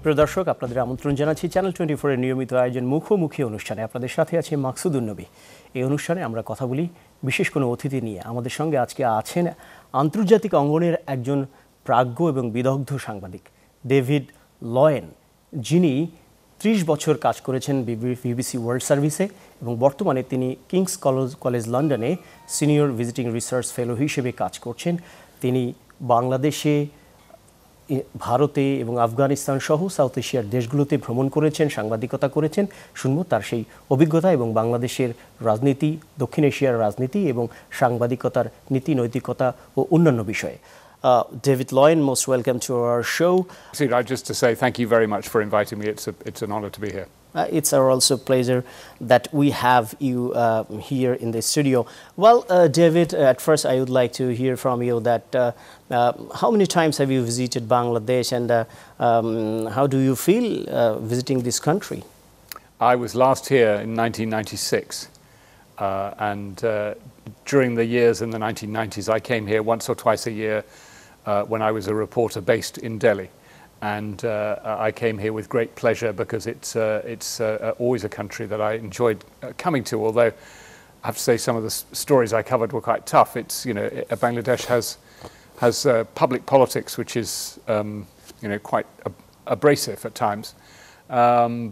প্রিয় দর্শক, আপনাদের আমন্ত্রণ জানাচ্ছি চ্যানেল 24 এর নিয়মিত আয়োজন মুখোমুখি অনুষ্ঠানে। আপনাদের সাথে আছে মাকসুদুন নবী। এই অনুষ্ঠানে আমরা কথা বলি বিশেষ কোনো অতিথি নিয়ে। আমাদের সঙ্গে আজকে আছেন আন্তর্জাতিক অঙ্গনের একজন প্রাজ্ঞ এবং বিদগ্ধ সাংবাদিক ডেভিড লয়েন, যিনি 30 বছর কাজ করেছেন বিবিসি ওয়ার্ল্ড সার্ভিসে এবং বর্তমানে তিনি কিংস কলেজ লন্ডনে সিনিয়র ভিজিটিং রিসার্চ ফেলো হিসেবে কাজ করছেন। তিনি বাংলাদেশে, ভারতে এবং আফগানিস্তান সহ সাউথ এশিয়ার দেশগুলোতে ভ্রমণ করেছেন, সাংবাদিকতা করেছেন। শুনবো তার সেই অভিজ্ঞতা এবং বাংলাদেশের রাজনীতি, দক্ষিণ এশিয়ার রাজনীতি এবং সাংবাদিকতার নীতি, নৈতিকতা ও অন্যান্য বিষয়ে। David Loyen, most welcome to our show. I'd just to say thank you very much for inviting me. It's an honor to be here. It's our also pleasure that we have you here in the studio. Well, David, at first I would like to hear from you that how many times have you visited Bangladesh, and how do you feel visiting this country? I was last here in 1996, and during the years in the 1990s I came here once or twice a year when I was a reporter based in Delhi. And I came here with great pleasure because it's always a country that I enjoyed coming to. Although I have to say some of the stories I covered were quite tough. It's, you know, Bangladesh has public politics which is you know, quite abrasive at times.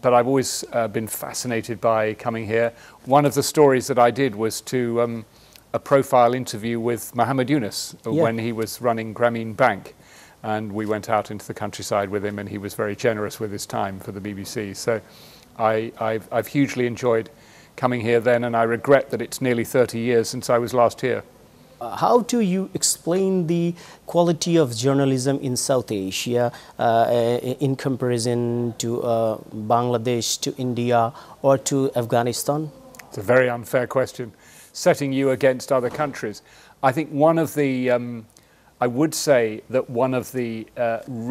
But I've always been fascinated by coming here. One of the stories that I did was to a profile interview with Muhammad Yunus when he was running Grameen Bank. And we went out into the countryside with him, and he was very generous with his time for the BBC. So I've hugely enjoyed coming here then, and I regret that it's nearly 30 years since I was last here. How do you explain the quality of journalism in South Asia in comparison to Bangladesh, to India, or to Afghanistan? It's a very unfair question, setting you against other countries. I think one of the I would say that one of the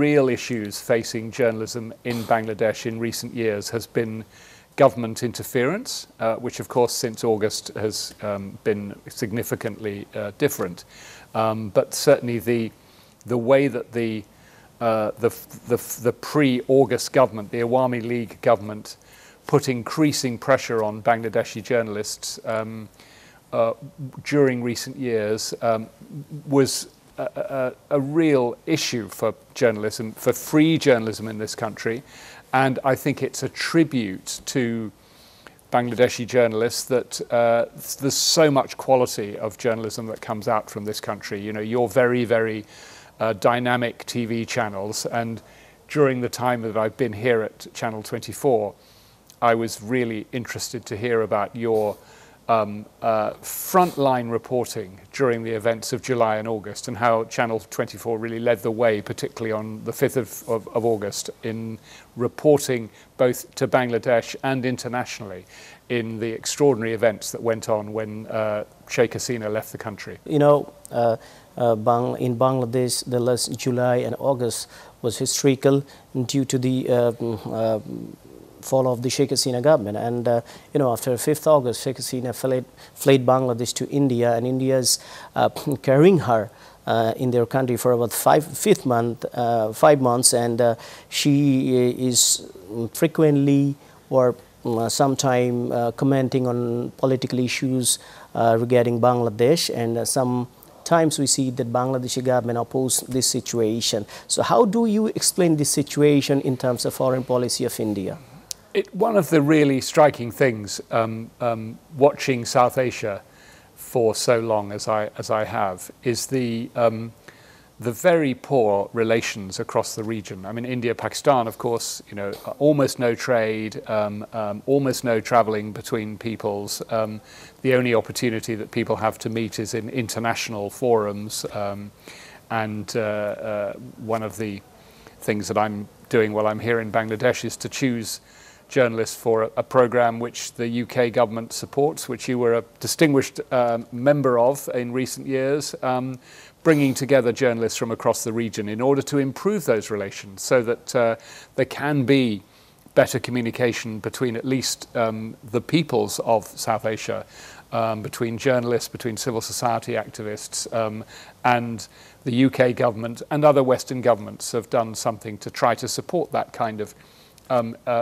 real issues facing journalism in Bangladesh in recent years has been government interference, which of course since August has been significantly different. But certainly the way that the pre-August government, the Awami League government, put increasing pressure on Bangladeshi journalists during recent years was a real issue for journalism, for free journalism in this country. And I think it's a tribute to Bangladeshi journalists that there's so much quality of journalism that comes out from this country. You know, you're very, very dynamic TV channels. And during the time that I've been here at Channel 24, I was really interested to hear about your frontline reporting during the events of July and August, and how Channel 24 really led the way, particularly on the 5th of August, in reporting both to Bangladesh and internationally in the extraordinary events that went on when Sheikh Hasina left the country. You know, in Bangladesh, the last July and August was historical due to the fall of the Sheikh Hasina government, and you know, after 5th August, Sheikh Hasina fled Bangladesh to India, and India is carrying her in their country for about 5 months, and she is frequently or sometime commenting on political issues regarding Bangladesh, and sometimes we see that Bangladeshi government oppose this situation. So how do you explain this situation in terms of foreign policy of India? One of the really striking things watching South Asia for so long as I have is the very poor relations across the region. I mean, India, Pakistan, of course, you know, almost no trade, almost no traveling between peoples. The only opportunity that people have to meet is in international forums. And one of the things that I'm doing while I'm here in Bangladesh is to choose journalists for a program which the UK government supports, which you were a distinguished member of in recent years, bringing together journalists from across the region in order to improve those relations so that there can be better communication between at least the peoples of South Asia between journalists, between civil society activists, and the UK government and other Western governments have done something to try to support that kind of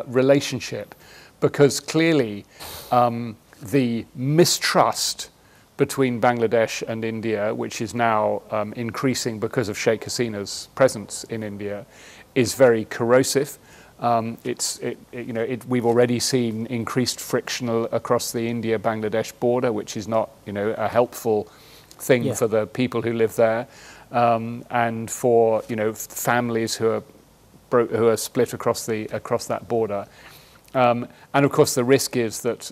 relationship, because clearly the mistrust between Bangladesh and India, which is now increasing because of Sheikh Hasina's presence in India, is very corrosive. We've already seen increased friction across the India-Bangladesh border, which is not, a helpful thing for the people who live there, and for families who are split across that border. And of course, the risk is that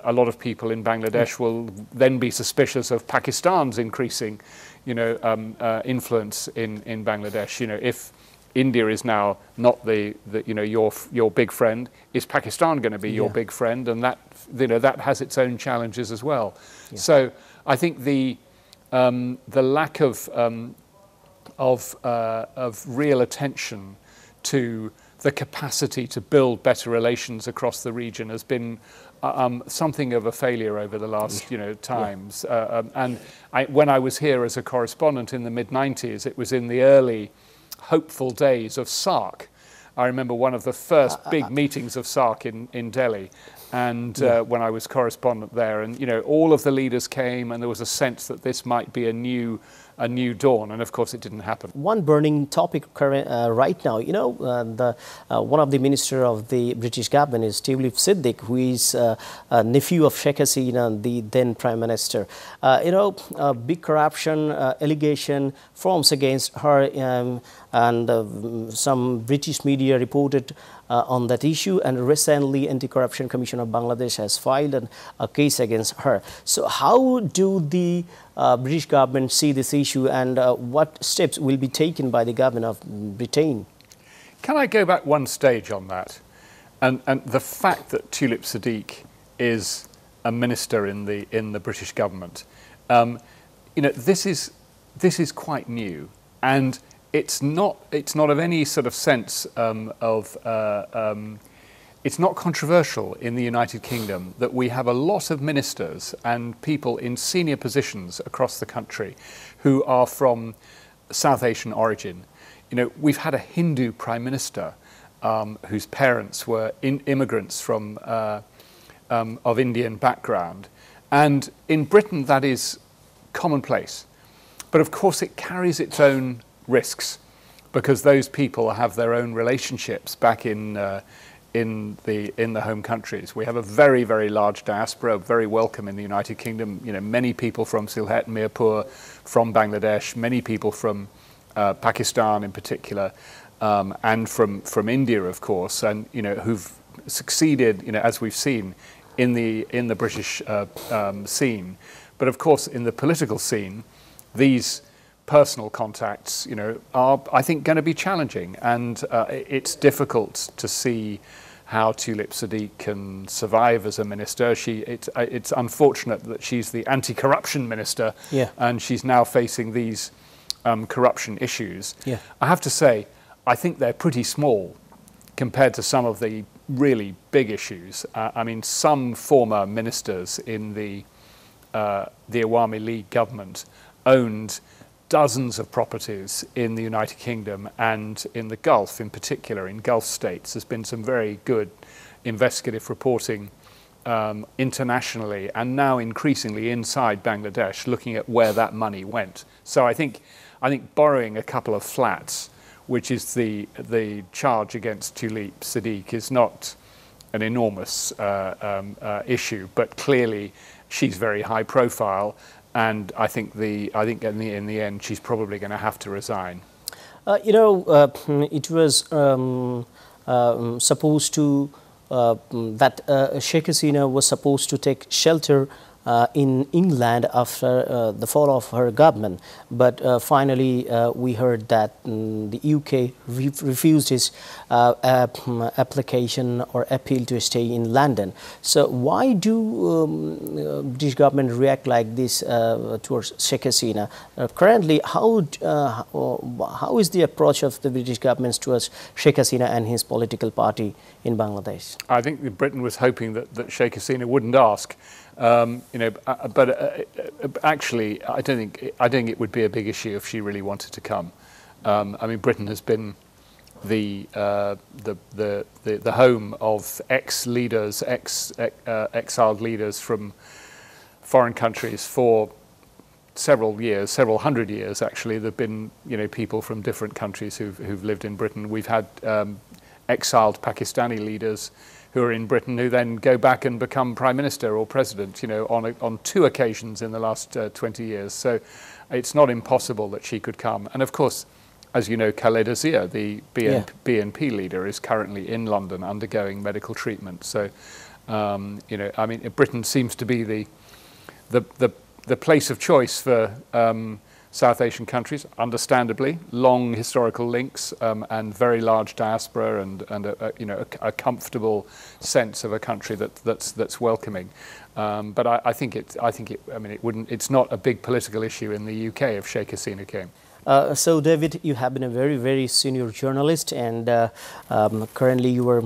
a lot of people in Bangladesh will then be suspicious of Pakistan's increasing, influence in Bangladesh. If India is now not your big friend, is Pakistan going to be your big friend? And that has its own challenges as well. Yeah. So I think the lack of real attention to the capacity to build better relations across the region has been something of a failure over the last times. And when I was here as a correspondent in the mid-90s, it was in the early hopeful days of SARC. I remember one of the first big meetings of SARC in Delhi, and when I was correspondent there, and all of the leaders came, and there was a sense that this might be a new dawn, and of course it didn't happen. One burning topic right now, one of the minister of the British government is Tulip Siddiq, who is a nephew of Sheikh Hasina, the then Prime Minister. Big corruption allegation forms against her, and some British media reported on that issue, and recently Anti-Corruption Commission of Bangladesh has filed a case against her. So how do the British government see this issue, and what steps will be taken by the government of Britain? Can I go back one stage on that? And the fact that Tulip Siddiq is a minister in the British government, this is quite new, and it's not of any sort of sense it's not controversial in the United Kingdom that we have a lot of ministers and people in senior positions across the country who are from South Asian origin. We've had a Hindu Prime Minister whose parents were immigrants from of Indian background, and in Britain that is commonplace. But of course it carries its own risks, because those people have their own relationships back in the home countries. We have a very, very large diaspora, very welcome in the United Kingdom. Many people from Sylhet, Mirpur, from Bangladesh, many people from Pakistan in particular, and from India, of course, and who've succeeded, as we've seen, in the British scene. But of course, in the political scene, these personal contacts, are, I think, going to be challenging, and it's difficult to see how Tulip Siddiq can survive as a minister. It's unfortunate that she's the anti-corruption minister, and she's now facing these corruption issues. I have to say, I think they're pretty small compared to some of the really big issues. I mean, some former ministers in the Awami League government owned dozens of properties in the United Kingdom and in the Gulf, in particular, in Gulf states. There's been some very good investigative reporting internationally, and now increasingly inside Bangladesh, looking at where that money went. So I think borrowing a couple of flats, which is the charge against Tulip Siddiq, is not an enormous issue, but clearly she's very high profile. And I think in the end, she's probably going to have to resign. It was supposed to that Sheikh Hasina was supposed to take shelter in England after the fall of her government, but finally we heard that the UK refused his application or appeal to stay in London. So why do British government react like this towards Sheikh Hasina? Currently, how is the approach of the British government towards Sheikh Hasina and his political party in Bangladesh? I think Britain was hoping that Sheikh Hasina wouldn't ask. Actually, I don't think it would be a big issue if she really wanted to come. I mean, Britain has been the home of ex-leaders, exiled leaders from foreign countries for several years, several hundred years actually. There've been people from different countries who've lived in Britain. We've had exiled Pakistani leaders who are in Britain who then go back and become prime minister or president, on 2 occasions in the last 20 years. So it's not impossible that she could come. And of course, as you know, Khaleda Zia, the BNP leader, is currently in London undergoing medical treatment. So, I mean, Britain seems to be the place of choice for South Asian countries, understandably. Long historical links and very large diaspora, and a comfortable sense of a country that's welcoming. But I think it's not a big political issue in the UK if Sheikh Hasina came. So, David, you have been a very, very senior journalist, and currently you are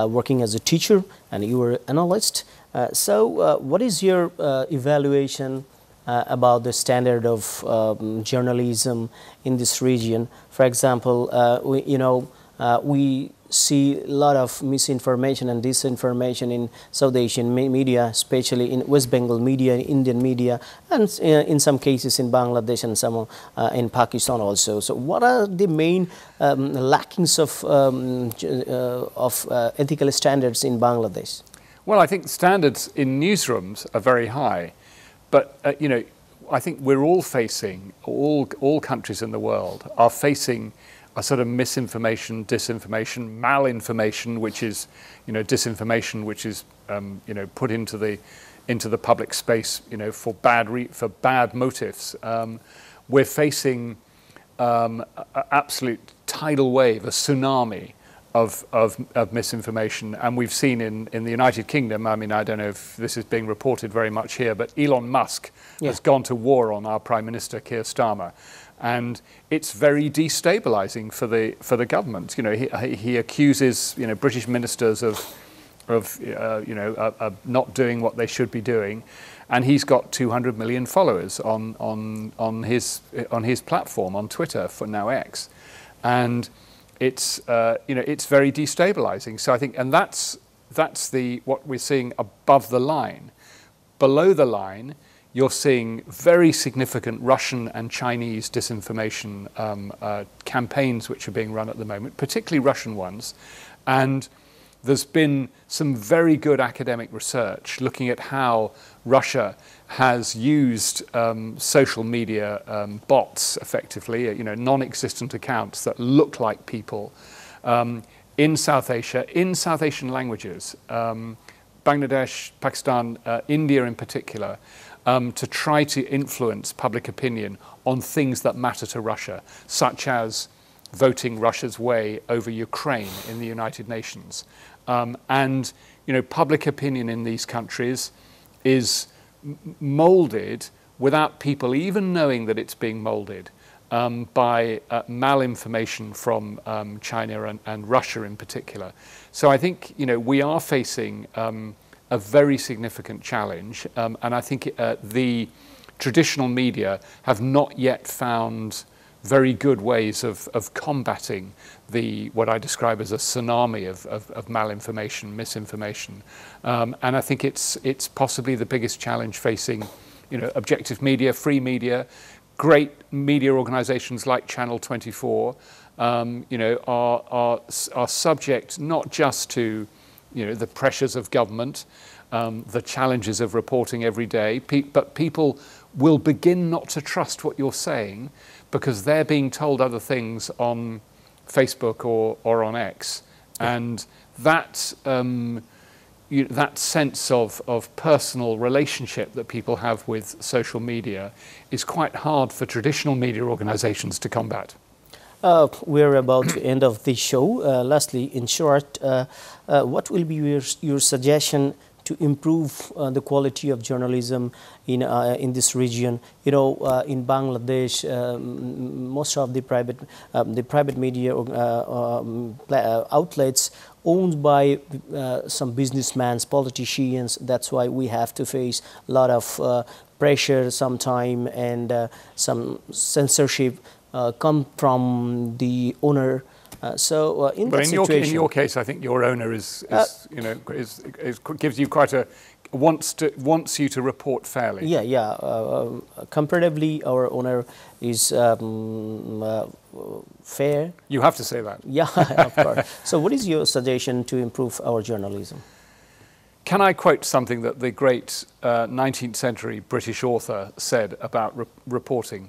working as a teacher and you are an analyst. So, what is your evaluation about the standard of journalism in this region? For example, we see a lot of misinformation and disinformation in South Asian media, especially in West Bengal media, Indian media, and in some cases in Bangladesh and some in Pakistan also. So what are the main lackings of ethical standards in Bangladesh? Well, I think standards in newsrooms are very high, but I think we're all facing, all countries in the world are facing a sort of misinformation, disinformation, malinformation, which is, disinformation, which is, put into the public space, for bad motives. We're facing an absolute tidal wave, a tsunami of misinformation, and we've seen in the United Kingdom. I mean, I don't know if this is being reported very much here, but Elon Musk has gone to war on our Prime Minister Keir Starmer. And it's very destabilising for the government. He accuses British ministers of not doing what they should be doing, and he's got 200 million followers on his platform on Twitter, for now X, and it's very destabilising. So I think, and that's what we're seeing above the line. Below the line, you're seeing very significant Russian and Chinese disinformation campaigns which are being run at the moment, particularly Russian ones. And there's been some very good academic research looking at how Russia has used social media bots, effectively, non-existent accounts that look like people in South Asia, in South Asian languages, Bangladesh, Pakistan, India in particular, to try to influence public opinion on things that matter to Russia, such as voting Russia's way over Ukraine in the United Nations. And public opinion in these countries is moulded without people even knowing that it's being moulded by malinformation from China and Russia in particular. So I think we are facing a very significant challenge, and I think the traditional media have not yet found very good ways of combating what I describe as a tsunami of malinformation, misinformation, and I think it's possibly the biggest challenge facing objective media, free media. Great media organisations like Channel 24, are subject not just to the pressures of government, the challenges of reporting every day, but people will begin not to trust what you're saying because they're being told other things on Facebook or on X, and that that sense of personal relationship that people have with social media is quite hard for traditional media organizations to combat. We're about to end of the show. Lastly, in short, what will be your suggestion to improve the quality of journalism in this region. In Bangladesh, most of the private media outlets owned by some businessmen, politicians. That's why we have to face a lot of pressure sometime, and some censorship come from the owner. In that situation, in your case, I think your owner gives you quite a wants you to report fairly. Comparatively, our owner is fair. You have to say that. Yeah, of course. So, what is your suggestion to improve our journalism? Can I quote something that the great 19th century British author said about reporting?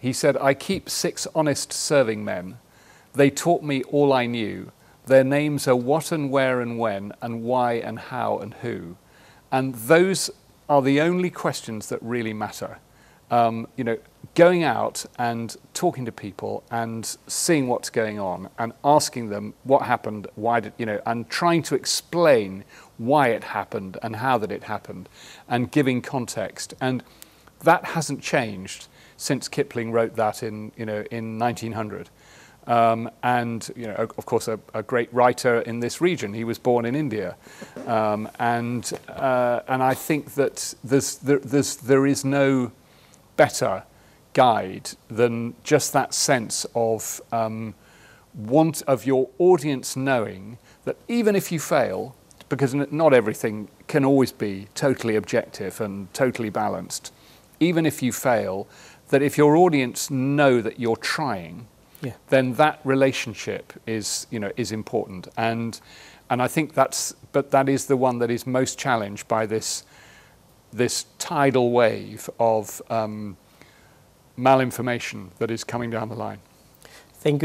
He said, "I keep 6 honest serving men. They taught me all I knew. Their names are what and where and when and why and how and who. And those are the only questions that really matter." Going out and talking to people and seeing what's going on and asking them what happened, why did, and trying to explain why it happened and how that it happened, and giving context. And that hasn't changed since Kipling wrote that in 1900. Of course, a great writer in this region. He was born in India, and I think that there is no better guide than just that sense of of your audience knowing that even if you fail, because not everything can always be totally objective and totally balanced, even if you fail, that if your audience know that you're trying, then that relationship is important, and I think that is the one that is most challenged by this tidal wave of malinformation that is coming down the line. Thank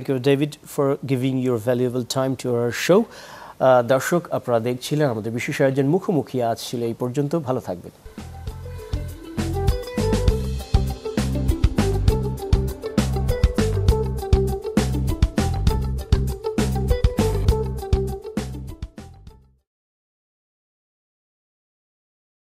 you, David, for giving your valuable time to our show. দর্শক, আপনারা দেখছিলেন আমাদের বিশেষ আয়োজন মুখোমুখি। আজ ছিল এই পর্যন্ত। ভালো থাকবেন।